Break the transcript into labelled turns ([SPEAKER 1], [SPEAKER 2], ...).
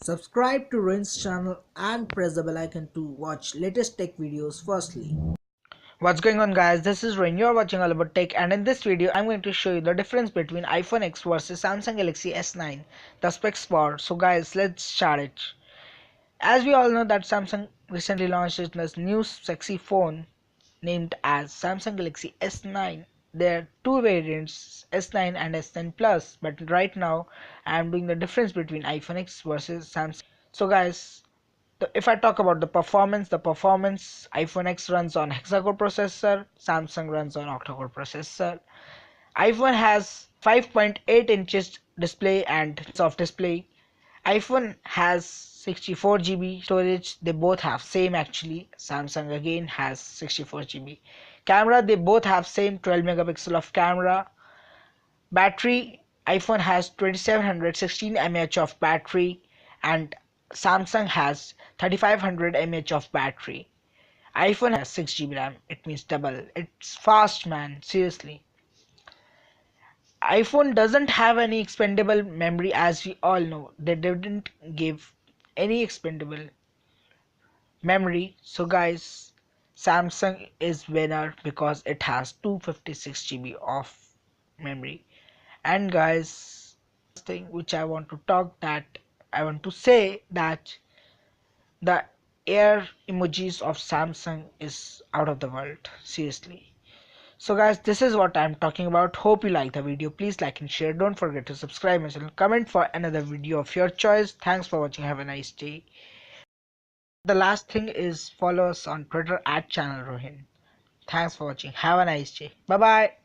[SPEAKER 1] Subscribe to Rohin's channel and press the bell icon to watch latest tech videos firstly.
[SPEAKER 2] What's going on, guys? This is Rohin. You're watching All About Tech, and in this video I'm going to show you the difference between iPhone X versus Samsung Galaxy S9, the specs for. So guys, let's start it. As we all know that Samsung recently launched its new sexy phone named as Samsung Galaxy S9. There are two variants, S9 and S9 Plus, but right now I am doing the difference between iPhone X versus Samsung. So guys, if I talk about the performance iPhone X runs on hexacore processor, Samsung runs on octa-core processor. iPhone has 5.8 inches display and soft display. iPhone has 64 GB storage. They both have same actually. Samsung again has 64 GB. Camera, they both have same 12 megapixel of camera. Battery, iPhone has 2716 mAh of battery and Samsung has 3500 mAh of battery. iPhone has 6 GB RAM, it means double. It's fast, man, seriously. iPhone doesn't have any expandable memory, as we all know. They didn't give any expandable memory. So guys, Samsung is winner because it has 256 GB of memory. And guys, thing which I want to say that the air emojis of Samsung is out of the world, seriously. So guys, this is what I'm talking about. Hope you like the video. Please like and share. Don't forget to subscribe my channel. Comment for another video of your choice. Thanks for watching. Have a nice day. The last thing is follow us on Twitter at channel Rohin. Thanks for watching. Have a nice day. Bye bye.